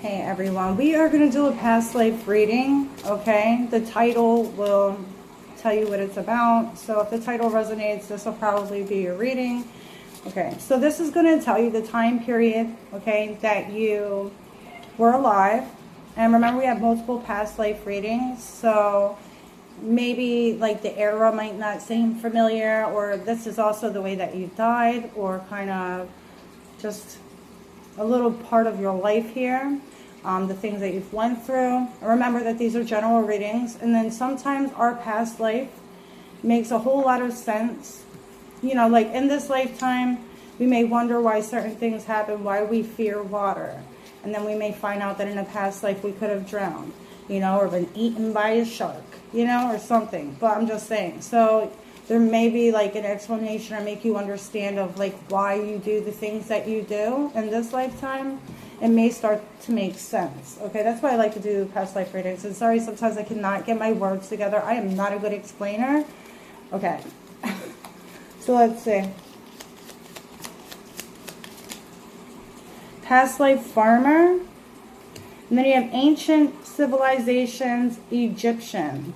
Hey everyone, we are going to do a past life reading, okay? The title will tell you what it's about. So if the title resonates, this will probably be your reading. Okay, so this is going to tell you the time period, okay, that you were alive. And remember, we have multiple past life readings, so maybe like the era might not seem familiar, or this is also the way that you died, or kind of just a little part of your life here, the things that you've went through. Remember that these are general readings, and then sometimes our past life makes a whole lot of sense. You know, like in this lifetime, we may wonder why certain things happen, why we fear water. And then we may find out that in a past life we could have drowned, you know, or been eaten by a shark, you know, or something. But I'm just saying. So there may be like an explanation or make you understand of like why you do the things that you do in this lifetime. It may start to make sense. Okay, that's why I like to do past life readings. And sorry, sometimes I cannot get my words together. I am not a good explainer. Okay, so let's see. Past life farmer. And then you have ancient civilizations, Egyptian.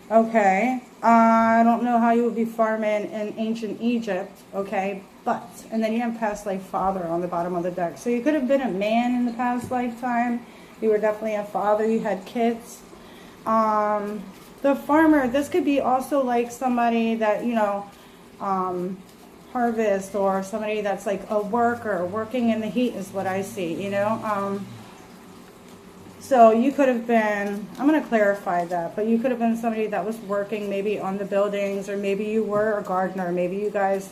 Okay, I don't know how you would be farming in ancient Egypt, okay, but, and then you have past life father on the bottom of the deck. So you could have been a man in the past lifetime. You were definitely a father. You had kids. The farmer, this could be also like somebody that, you know, harvest, or somebody that's like a worker, working in the heat is what I see, you know. So you could have been, I'm going to clarify that, but you could have been somebody that was working maybe on the buildings, or maybe you were a gardener. Maybe you guys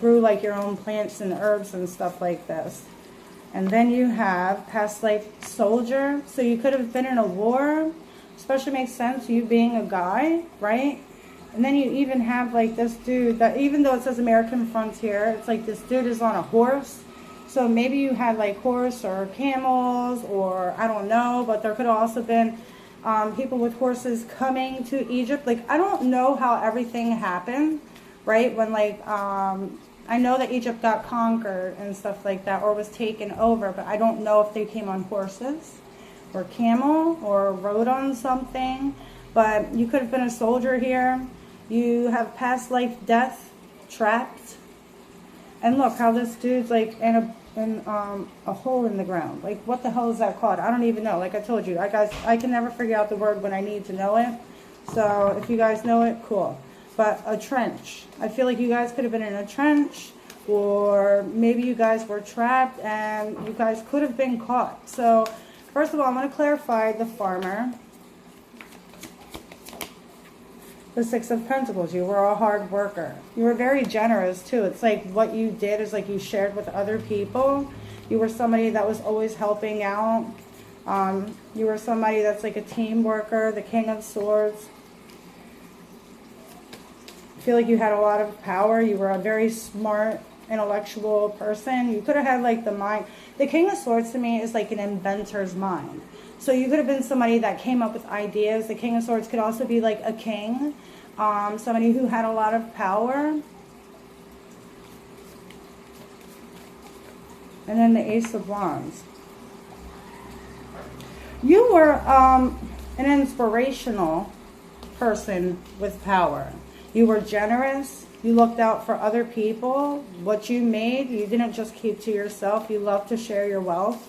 grew like your own plants and herbs and stuff like this. And then you have past life soldier. So you could have been in a war, especially makes sense, you being a guy, right? And then you even have like this dude that, even though it says American Frontier, it's like this dude is on a horse. So maybe you had like horse or camels, or I don't know, but there could have also been people with horses coming to Egypt. Like, I don't know how everything happened, right? When like, I know that Egypt got conquered and stuff like that, or was taken over, but I don't know if they came on horses or camel or rode on something. But you could have been a soldier here. You have past life death, trapped. And look how this dude's like in a hole in the ground. Like, what the hell is that called? I don't even know. Like I told you, I can never figure out the word when I need to know it. So if you guys know it, cool. But a trench. I feel like you guys could have been in a trench, or maybe you guys were trapped and you guys could have been caught. So first of all, I'm going to clarify the farmer. The Six of Pentacles, you were a hard worker. You were very generous too. It's like what you did is like you shared with other people. You were somebody that was always helping out. You were somebody that's like a team worker, the King of Swords. I feel like you had a lot of power. You were a very smart, intellectual person. You could have had like the mind. The King of Swords to me is like an inventor's mind. So you could have been somebody that came up with ideas. The King of Swords could also be like a king, somebody who had a lot of power. And then the Ace of Wands. You were an inspirational person with power. You were generous. You looked out for other people. What you made, you didn't just keep to yourself. You loved to share your wealth.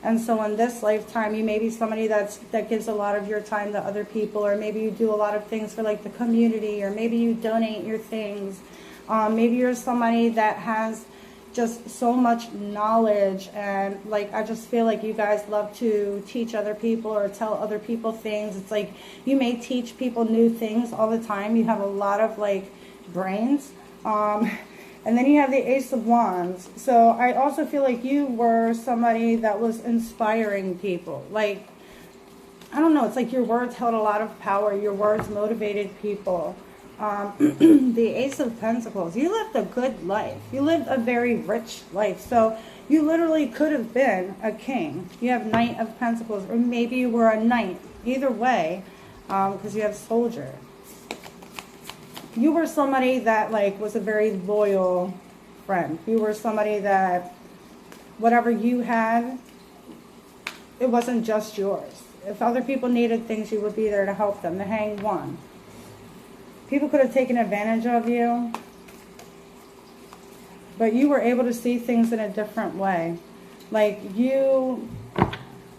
And so in this lifetime, you may be somebody that gives a lot of your time to other people, or maybe you do a lot of things for like the community, or maybe you donate your things. Maybe you're somebody that has just so much knowledge, and like I just feel like you guys love to teach other people or tell other people things. It's like you may teach people new things all the time. You have a lot of like brains. And then you have the Ace of Wands. So I also feel like you were somebody that was inspiring people. Like, I don't know, it's like your words held a lot of power. Your words motivated people. The Ace of Pentacles. You lived a good life. You lived a very rich life. So you literally could have been a king. You have Knight of Pentacles. Or maybe you were a knight. Either way, because you have soldier. You were somebody that like was a very loyal friend. You were somebody that whatever you had, it wasn't just yours. If other people needed things, you would be there to help them. The Hanged One. People could have taken advantage of you, but you were able to see things in a different way. Like you,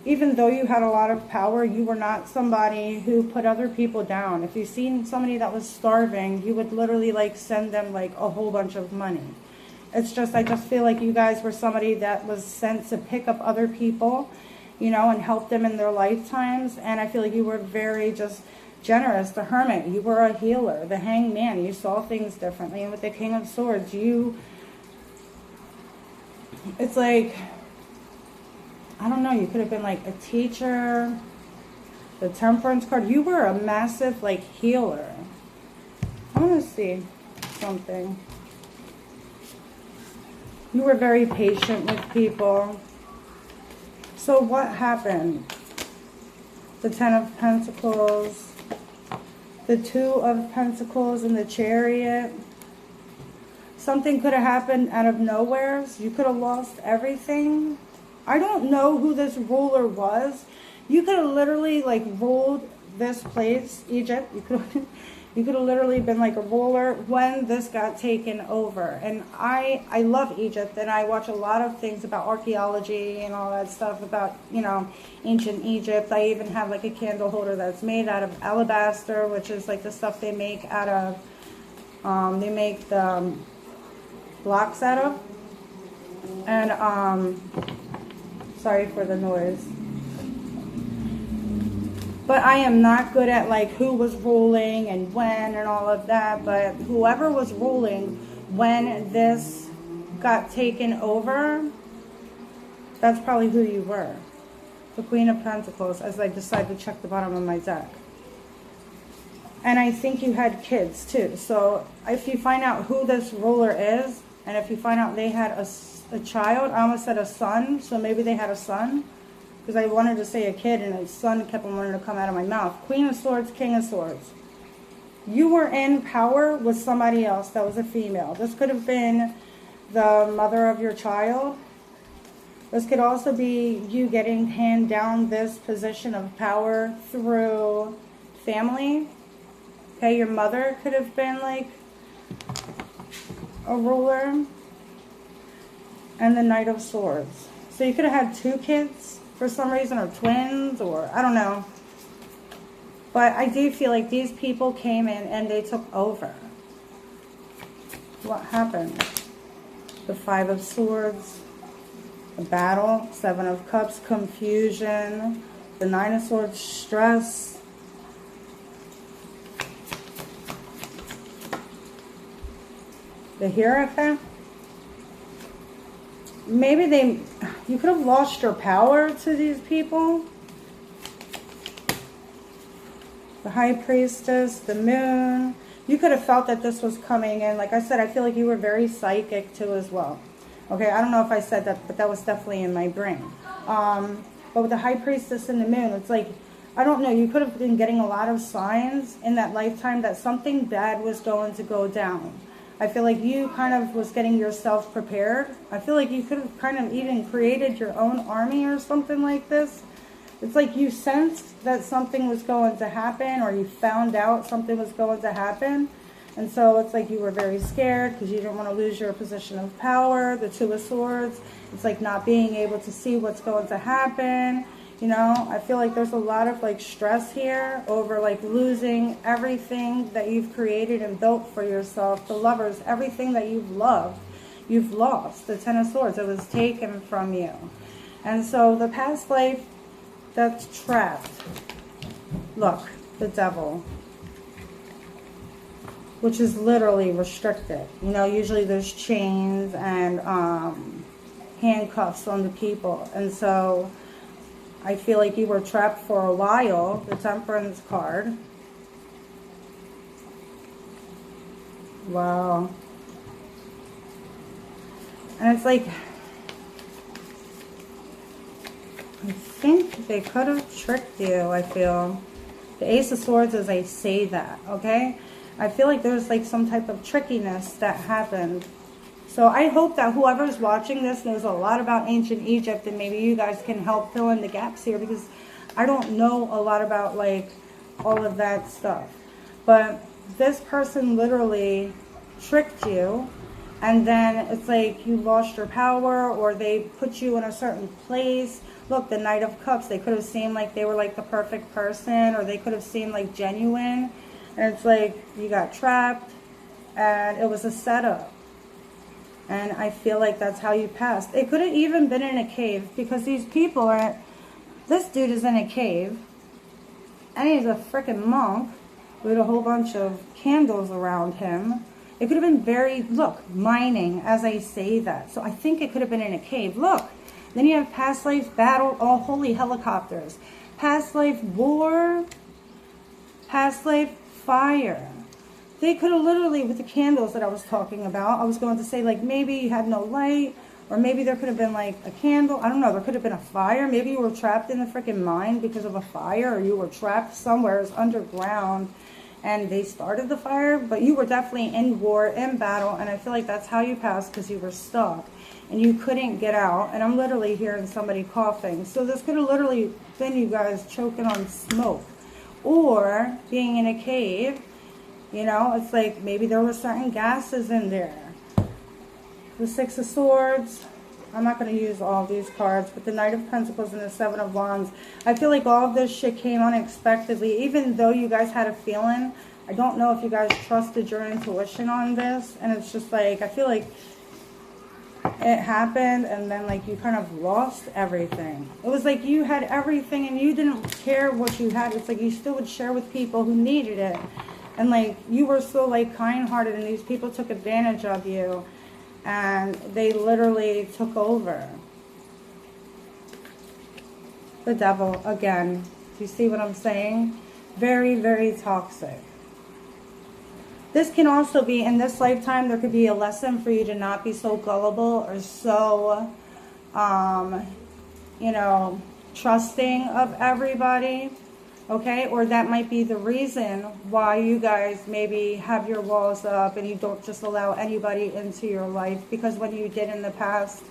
even though you had a lot of power, you were not somebody who put other people down. If you seen somebody that was starving, you would literally like send them like a whole bunch of money. It's just, I just feel like you guys were somebody that was sent to pick up other people, you know, and help them in their lifetimes. And I feel like you were very just generous. The Hermit, you were a healer. The Hanged Man, you saw things differently. And with the King of Swords, it's like, I don't know, you could have been like a teacher. The Temperance card, you were a massive like healer. I want to see something. You were very patient with people. So what happened? The Ten of Pentacles, the Two of Pentacles, and the Chariot. Something could have happened out of nowhere. You could have lost everything. I don't know who this ruler was. You could have literally like ruled this place, Egypt. You could have literally been like a ruler when this got taken over. And I love Egypt, and I watch a lot of things about archaeology and all that stuff about, you know, ancient Egypt. I even have like a candle holder that's made out of alabaster, which is like the stuff they make out of, they make the blocks out of. And, sorry for the noise. But I am not good at like who was ruling and when and all of that. But whoever was ruling when this got taken over, that's probably who you were. The Queen of Pentacles, as I decide to check the bottom of my deck. And I think you had kids too. So if you find out who this ruler is, and if you find out they had a child, I almost said a son, so maybe they had a son. Because I wanted to say a kid, and a son kept on wanting to come out of my mouth. Queen of Swords, King of Swords. You were in power with somebody else that was a female. This could have been the mother of your child. This could also be you getting handed down this position of power through family. Okay, your mother could have been like a ruler. And the Knight of Swords. So you could have had two kids for some reason, or twins, or I don't know. But I do feel like these people came in and they took over. What happened? The Five of Swords, a battle, Seven of Cups, confusion, the Nine of Swords, stress. The Hierophant. Maybe you could have lost your power to these people. The High Priestess, the Moon. You could have felt that this was coming in. Like I said, I feel like you were very psychic too as well. Okay, I don't know if I said that, but that was definitely in my brain. But with the High Priestess and the Moon, it's like, I don't know, you could have been getting a lot of signs in that lifetime that something bad was going to go down. I feel like you kind of was getting yourself prepared. I feel like you could have kind of even created your own army or something like this. It's like you sensed that something was going to happen, or you found out something was going to happen. And so it's like you were very scared because you didn't want to lose your position of power. The Two of Swords, it's like not being able to see what's going to happen. You know, I feel like there's a lot of like stress here over like losing everything that you've created and built for yourself. The Lovers, everything that you've loved, you've lost. The Ten of Swords, it was taken from you. And so the past life that's trapped. Look, the Devil, which is literally restricted. You know, usually there's chains and handcuffs on the people. And so I feel like you were trapped for a while. The Temperance card. Wow. And it's like, I think they could have tricked you, I feel. The Ace of Swords as I say that, okay? I feel like there's like some type of trickiness that happened. So I hope that whoever's watching this knows a lot about ancient Egypt, and maybe you guys can help fill in the gaps here, because I don't know a lot about like all of that stuff. But this person literally tricked you, and then it's like you lost your power, or they put you in a certain place. Look, the Knight of Cups, they could have seemed like they were like the perfect person, or they could have seemed like genuine, and it's like you got trapped and it was a setup. And I feel like that's how you passed. It could have even been in a cave, because these people are, this dude is in a cave, and he's a freaking monk with a whole bunch of candles around him. It could have been very, look, mining as I say that. So I think it could have been in a cave. Look, then you have past life battle, all holy helicopters. Past life war, past life fire. They could have literally, with the candles that I was talking about, I was going to say, like, maybe you had no light, or maybe there could have been, like, a candle. I don't know. There could have been a fire. Maybe you were trapped in the freaking mine because of a fire, or you were trapped somewhere underground, and they started the fire. But you were definitely in war, in battle, and I feel like that's how you passed, because you were stuck, and you couldn't get out. And I'm literally hearing somebody coughing. So this could have literally been you guys choking on smoke, or being in a cave. You know, it's like maybe there were certain gases in there. The Six of Swords. I'm not going to use all these cards, but the Knight of Pentacles and the Seven of Wands. I feel like all of this shit came unexpectedly, even though you guys had a feeling. I don't know if you guys trusted your intuition on this, and it's just like, I feel like it happened, and then like you kind of lost everything. It was like you had everything and you didn't care what you had. It's like you still would share with people who needed it. And like you were so like kind-hearted, and these people took advantage of you, and they literally took over. The Devil again. Do you see what I'm saying? Very, very toxic. This can also be, in this lifetime, there could be a lesson for you to not be so gullible or so, you know, trusting of everybody. Okay, or that might be the reason why you guys maybe have your walls up and you don't just allow anybody into your life. Because when you did in the past,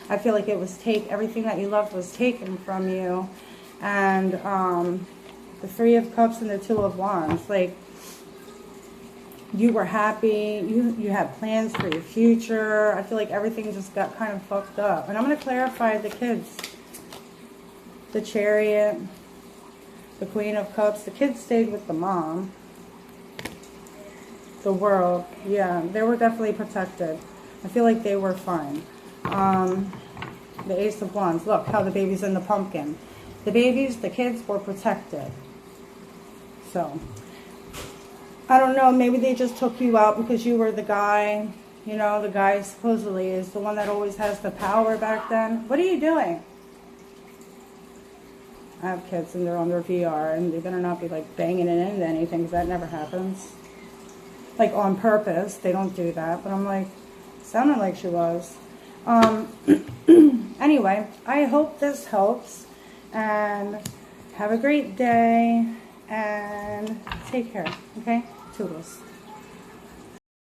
I feel like it was everything that you loved was taken from you. And the Three of Cups and the Two of Wands, like you were happy, you had plans for your future. I feel like everything just got kind of fucked up. And I'm going to clarify the kids. The Chariot. The Queen of Cups. The kids stayed with the mom. The World. Yeah, they were definitely protected. I feel like they were fine. The Ace of Wands. Look how the baby's in the pumpkin. The babies, the kids were protected. So, I don't know. Maybe they just took you out because you were the guy. You know, the guy supposedly is the one that always has the power back then. What are you doing? I have kids and they're on their VR, and they better not be like banging it into anything, because that never happens. Like on purpose, they don't do that. But I'm like, sounded like she was. Anyway, I hope this helps, and have a great day, and take care. Okay, toodles.